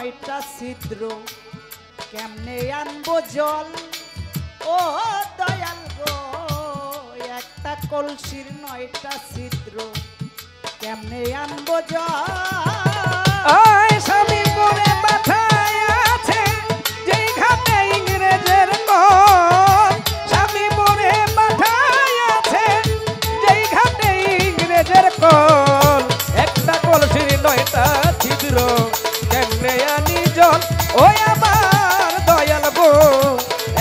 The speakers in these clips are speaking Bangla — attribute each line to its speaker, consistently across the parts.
Speaker 1: নয়টা ছিদ্র কেমনে আনবো জল ও দয়াল গো একটা কলসির নয়টা ছিদ্র কেমনে আনবো জল
Speaker 2: স্বামী করে মাথায় আছে যেই ঘাটে ইংরেজের কল স্বামী করে মাথায় আছে যেই ঘাটে ইংরেজের কল একটা কলসির নয়টা ছিদ্র কেমনে আনি জল ওই আমার দয়াল গো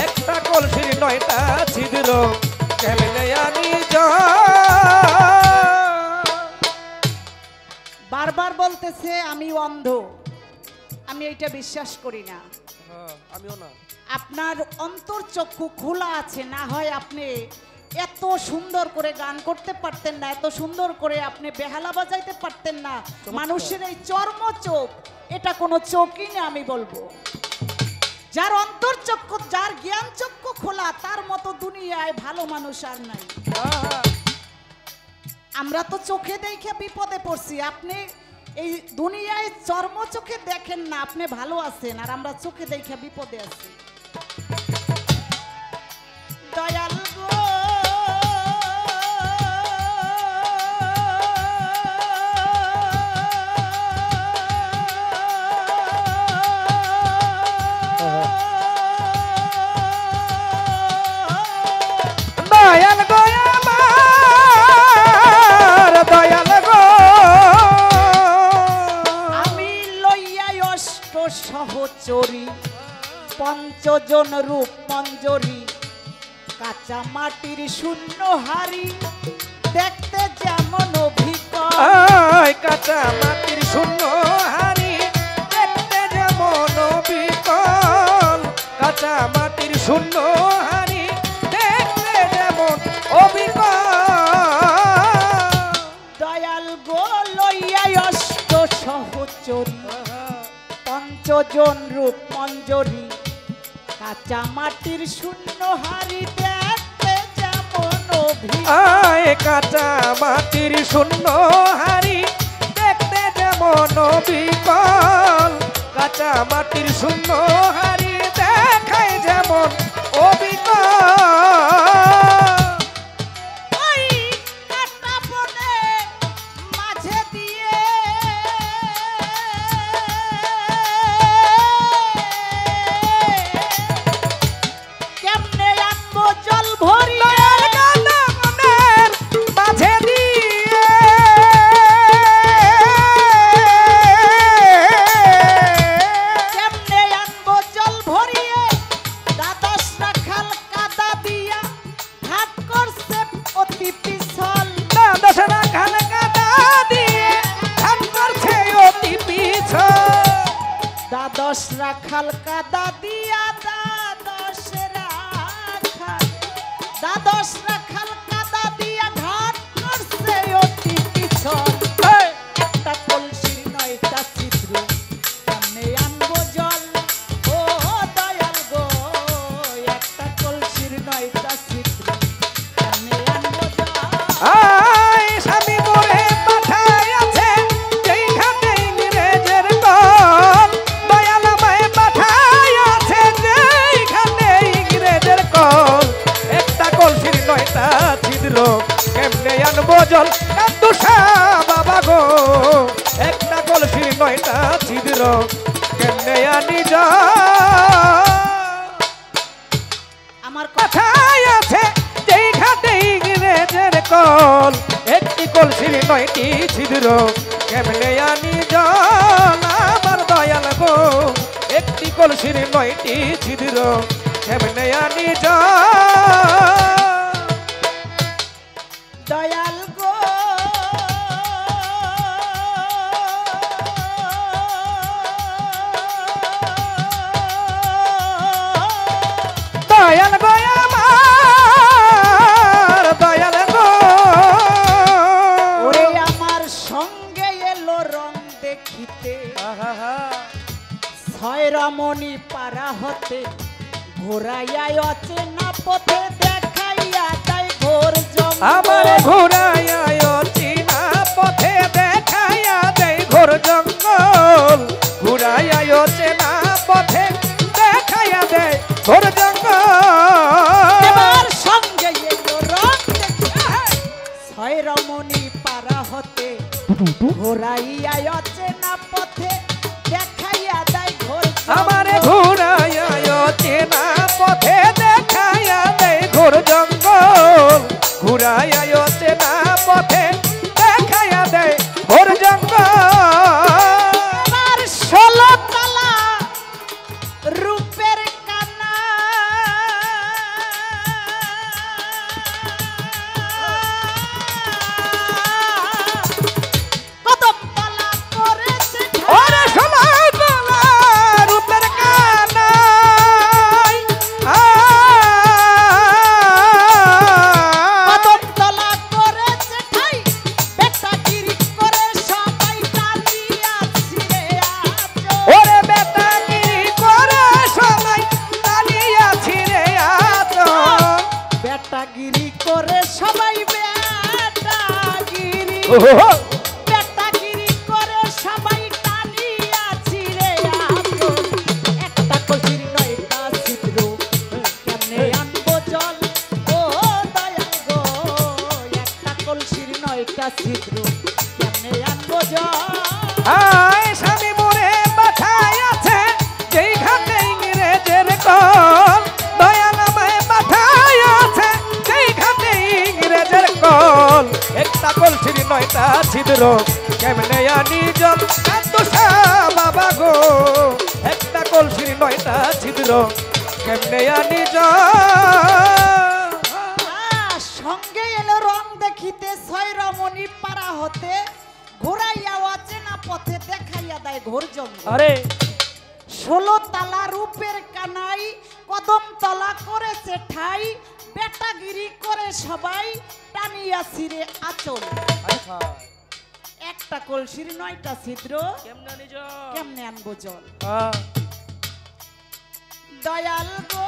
Speaker 2: একটা কলসির নয়টা ছিদ্র কেমনে আনি জল
Speaker 1: বারবার বলতেছে আমি অন্ধ আমি এটা বিশ্বাস করি না
Speaker 2: আমিও না
Speaker 1: আপনার অন্তর্চক্ষু খোলা আছে না হয় আপনি এত সুন্দর করে গান করতে পারতেন না এত সুন্দর করে আপনি বেহালা বাজাইতে পারতেন না মানুষের এই চর্ম চোখ এটা কোনো চোখই না আমি বলবো যার অন্তর্চক্ষু যার জ্ঞান চক্ষু খোলা তার মতো দুনিয়ায় ভালো মানুষ আর নাই আমরা তো চোখে দেখে বিপদে পড়ছি আপনি এই দুনিয়ায় চর্ম চোখে দেখেন না আপনি ভালো আছেন আর আমরা চোখে দেখে বিপদে আছি দয়াল গো
Speaker 2: দয়াল গো আমার দয়াল গো
Speaker 1: আমি লইয়া অষ্ট সহচরী পঞ্চজন রূপ মঞ্জরি কাঁচা মাটির শূন্য হাড়ি দেখতে যেমন অভিজ্ঞ
Speaker 2: কাঁচা মাটির শূন্য হাড়ি দেখতে যেমন বিকল কাঁচা মাটির শূন্য হাড়ি দেখতে যেমন অবিকল
Speaker 1: দয়াল গো লইয়া অষ্ট সহচরী পঞ্চজন রূপ মঞ্জরি কাঁচা মাটির শূন্য হাড়ি দেখতে যেমন অভিজ্ঞ
Speaker 2: কাঁচা মাটির শূন্য হাড়ি দেখতে যেমন বিকল কাঁচা মাটির শূন্য হাড়ি দেখায় যেমন অবিকল
Speaker 1: ওই কাটা বনে মাঝে দিয়ে কেমনে আনবো জল ভরিয়ে
Speaker 2: মাঝে দিয়ে
Speaker 1: কেমনে আনবো জল ভরিয়ে দ্বাদশ রাখাল কাদা দিয়া ঘাট করছে অতি পিছল
Speaker 2: দশরা খাল কাদা দিয়ে ধান করছে অতি পিছল
Speaker 1: দ্বাদশ রাখাল কাদা দিয়া দ্বাদশ রাখাল কাদা দিয়া ঘাট করছে অতি পিছল একটা কলসির নয়টা ছিদ্র কেমনে আনবো জল ও দয়াল গো একটা কলসির নয়টা ছিদ্র কেমনে আনবো জল
Speaker 2: স্বামী মোরে মাথায় আছে যেই ঘাটে ইংরেজের কল দয়াল আমায় মাথায় আছে যেই ঘাটে ইংরেজের কল একটা কলসির নয়টা ছিদ্র কেমনে আনবো জল কান্দুষা বাবা গো একটা কলসির নয়টা ছিদ্র কেমনে আনি জল
Speaker 1: আমার কথা
Speaker 2: কথায় আছে যেই ঘাটে ইংরেজের কল একটি কলসির নয়টি ছিদ্র কেমনে আনি জল আমার দয়াল গো একটি কলসির নয়টি ছিদ্র কেমনে আনি জল
Speaker 1: দয়াল গো
Speaker 2: দয়াল গো আমার দয়াল গো
Speaker 1: ওরে আমার সঙ্গে এলো রং দেখিতে ছয় রমণী পারা হতে ঘোরাইয়া অচেনা পথে দেখাইয়া তাই ঘোর
Speaker 2: আমার
Speaker 1: জঙ্গল
Speaker 2: ঘোরাইয়া চিনা পথে দেখাইয়া দেয় ঘোর জঙ্গল ঘুরাইয়া
Speaker 1: ঘোরাইয়া অচেনা পথে দেখাইয়া দেয় ঘোর
Speaker 2: আমারে ঘুরাইয়া চেনা পথে দেখাইয়া দেয় ঘোর জঙ্গল ঘুরাইয়া চেনা পথে দেখাইয়া দেয় ঘোর জঙ্গল
Speaker 1: আমার 16 তলা রূপের কানা কদম তলা করেছে
Speaker 2: ওরে সোনা গলা রূপের কানাই
Speaker 1: কদম তলা করেছে ঠাই বেটাগিরি করে সবাই টানিয়া ছিঁড়ে আছো
Speaker 2: ওরে বেটাগিরি করে সবাই টানিয়া ছিঁড়ে আছো
Speaker 1: বেটাগিরি করে সবাই বেটাগিরি
Speaker 2: ওহো
Speaker 1: বেটাগিরি করে সবাই টানিয়া ছিঁড়ে আছো একটা কলসির নয়টা ছিদ্র কেমনে আনবো জল ও দয়াল গো একটা কলসির নয়টা ছিদ্র কেমনে আনবো জল
Speaker 2: আয় স্বামী মোরে পাঠায় আছে যেই ঘাটে ইংরেজের কল দয়াল আমায় পাঠায় আছে যেই ঘাটে ইংরেজের কল একটা কলসির নয়টা ছিদ্র কেমনে আনি জল কান্দুসা বাবা গো একটা কলসির নয়টা ছিদ্র কেমনে আনি জল
Speaker 1: সঙ্গে এলো রং দেখিতে ছয় রমণী পাড়া হতে ঘোরাইয়া অচেনা পথে দেখাইয়া দেয় ঘোর জঙ্গল
Speaker 2: আরে
Speaker 1: 16 তালা রূপের কানাই কদম তলা করেছে ঠাই বেটাগিরি করে সবাই টানিয়া ছিঁড়ে আচল একটা কলসির 9টা ছিদ্র
Speaker 2: কেমনে আনি জল
Speaker 1: কেমনে আনবো জল
Speaker 2: হ্যাঁ
Speaker 1: দয়াল গো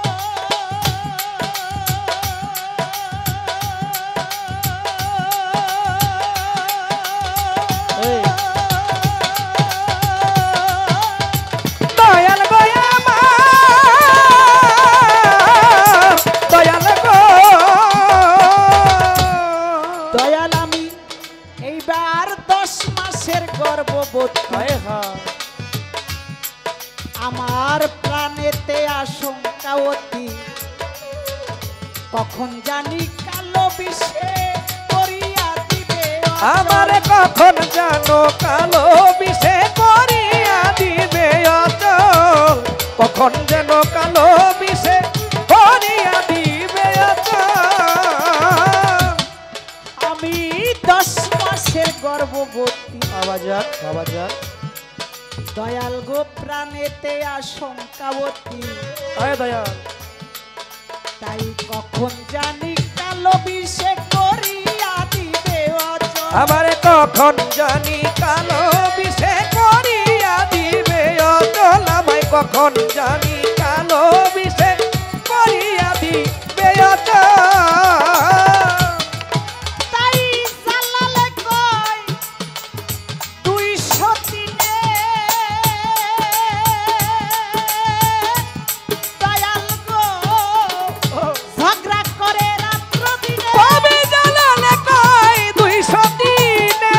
Speaker 2: এই দয়াল গো আমার দয়াল গো
Speaker 1: দয়াল আমি এইবার 10 মাসের গর্ভবতী
Speaker 2: হায় হায়
Speaker 1: আমার প্রাণেতে আশঙ্কা অতি কখন জানি কালো বিষে করিয়া দিবে
Speaker 2: আমারে কখন জানো কালো বিষে করিয়া দিবে অচল কখন যেন কালো বিষে করিয়া দিবে অচল
Speaker 1: আমি 10 মাসের গর্ভবতী
Speaker 2: বাবা যাক
Speaker 1: দয়াল গো প্রাণেতে আশঙ্কা অতি
Speaker 2: আয় দয়াল
Speaker 1: তাই কখন জানি কালো বিষে করিয়া দিবে অচল
Speaker 2: আমারে কখন জানি কালো বিষে করিয়া দিবে অচল আমায় কখন জানি কালো বিষে করিয়া দিবে অচল
Speaker 1: তাই জালালে কয় 200 দিনে দয়াল গো ঝগড়া করে রাত্র দিনে
Speaker 2: কবে জানালে কই 200 দিনে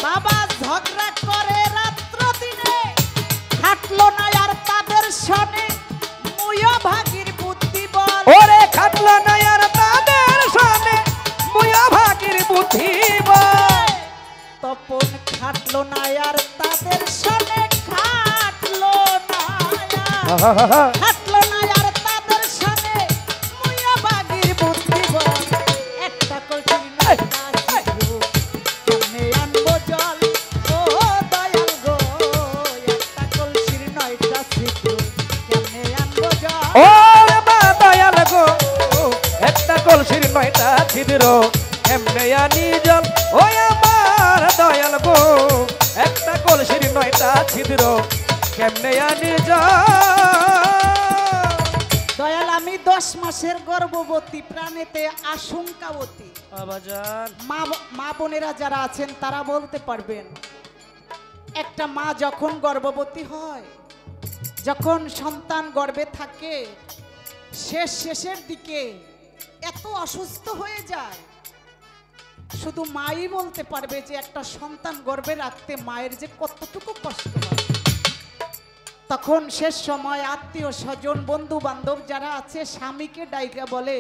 Speaker 1: বাবা ঝগড়া করে রাত্র দিনে খাটলো না আর তাদের সনে মুয়ো ভাগির বুদ্ধি বল
Speaker 2: ওরে খাটলো না আর তাদের সামনে মুয়া ভাগির বুদ্ধি বল
Speaker 1: তপন খাটলো না আর তাদের সনে খাটলো না আর তাদের সনে মুয়ো ভাগির বুদ্ধি বল একটা কলসি নয়টা ছিদ্র কেমনে আনবো জল ও দয়াল গো একটা কলসির 9টা ছিদ্র কেমনে আনবো জল
Speaker 2: ওরে মা দয়াল গো একটা কলসির 9টা ছিদ্র এমনে আনি জল ওই আমার দয়াল গো একটা কলসির 9টা ছিদ্র কেমনে আনি জল
Speaker 1: দয়াল আমি 10 মাসের গর্ভবতী প্রাণেতে আশঙ্কাবতী
Speaker 2: আবাজান
Speaker 1: মা বোনেরা যারা আছেন তারা বলতে পারবেন একটা মা যখন গর্ভবতী হয় যখন সন্তান গর্ভে থাকে শেষের দিকে এত অসুস্থ হয়ে যায়, শুধু মাই বলতে পারবে যে একটা সন্তান গর্ভে রাখতে মায়ের যে কতটুকু কষ্ট হয়। তখন শেষ সময় আত্মীয় স্বজন বন্ধু বান্ধব যারা আছে স্বামীকে ডাইকা বলে,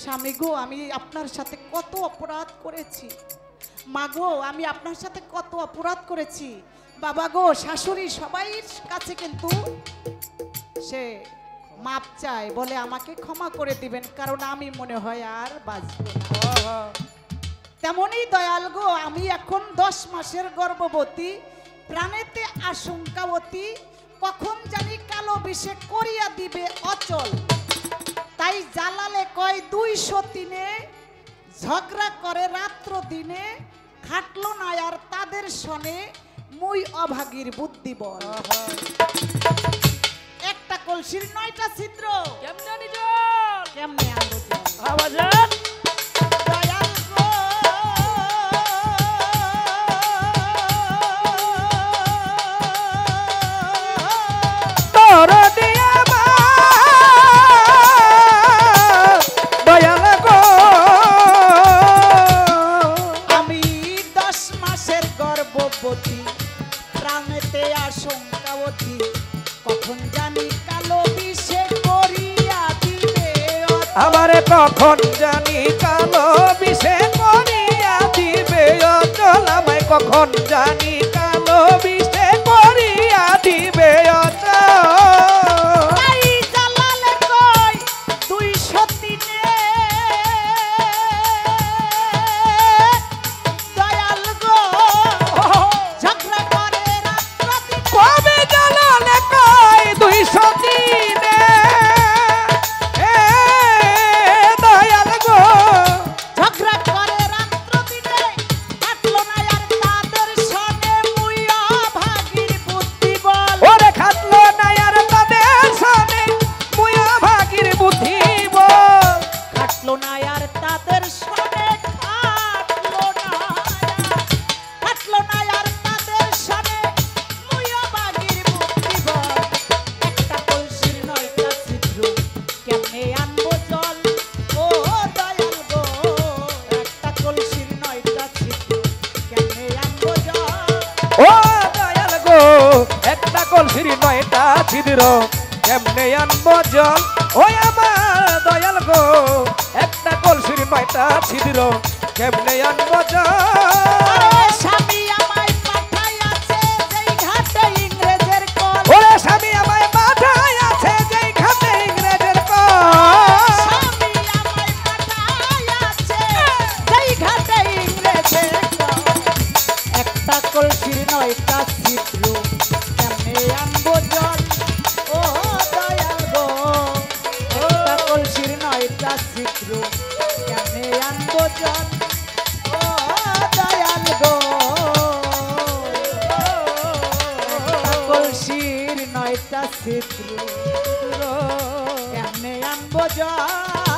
Speaker 1: স্বামী গো আমি আপনার সাথে কত অপরাধ করেছি, মা গো আমি আপনার সাথে কত অপরাধ করেছি, বাবা গো শাশুড়ি সবাই কাছে কিন্তু সে মাপ চায়, বলে আমাকে ক্ষমা করে দিবেন কারণ আমি মনে হয় আর বাঁচব না। তেমনি দয়াল গো আমি এখন 10 মাসের গর্ভবতী, প্রাণেতে আশঙ্কাবতী, কখন জানি কালো বিষে করিয়া দিবে অচল। তাই জালালে কয় 203 ঝগড়া করে রাত্র দিনে, খাটলো না আর তাদের সনে মুই অভাগীর বুদ্ধি বল। একটা কলসির 9টা ছিদ্র,
Speaker 2: কেমনে আনি জল?
Speaker 1: কেমনে আনবো জল?
Speaker 2: আবাজান
Speaker 1: দয়াল গো
Speaker 2: তোর দিয়া মা দয়াল গো
Speaker 1: আমি 10 মাসের গর্ভবতী, প্রাণেতে আশঙ্কাবতী, কখন জানি কালো বিষে করিয়া দিবে অচল।
Speaker 2: আমারে কখন জানি কালো বিষে করিয়া দিবে অচল, আমায় কখন জানি কালো বিষে করিয়া দিবে অচল।
Speaker 1: তাই জালালে কয় 203 দয়াল গো ঝগড়া করে রাত্র দিনে,
Speaker 2: কবে জ্বালালে কয় 203 দয়াল গো
Speaker 1: ঝগড়া করে রাত্র দিনে, কাটলো না আর তাদের সনে মুই অভাগীর বুদ্ধি বল।
Speaker 2: ওরে খাটলো না আর তাদের সামনে মুই ভাগির বুদ্ধি বল।
Speaker 1: কাটলো না আর তাদের সনে, কাটলো না আর তাদের সনে মুই অভাগীর বুদ্ধি বল। একটা কলসির 9টা ছিদ্র, কেমনে আনবো জল? ও দয়াল গো একটা কলসির 9টা ছিদ্র, কেমনে আনবো জল?
Speaker 2: ও দয়াল গো একটা কলসির 9টা ছিদ্র, কেমনে আনবো জল? ওই আমার দয়াল গো একটা কলসির 9টা ছিদ্র, কেমনে আনবো জল?
Speaker 1: আরে স্বামী আমায় পাঠাইয়াছে যেই ঘাটে ইংরেজের কল।
Speaker 2: ওরে স্বামী আমায় পাঠায় আছে যেই ঘাটে ইংরেজের কল।
Speaker 1: স্বামী আমায় পাঠাইয়াছে যেই ঘাটে ইংরেজের কল। একটা কলসির 9টা ছিদ্র, কেমনে আনবো জল? ও দয়াল গো একটা কলসির 9টা ছিদ্র, কেমনে আনবো জল? ও দয়াল গো একটা কলসির 9টা ছিদ্র, কেমনে আনবো জল?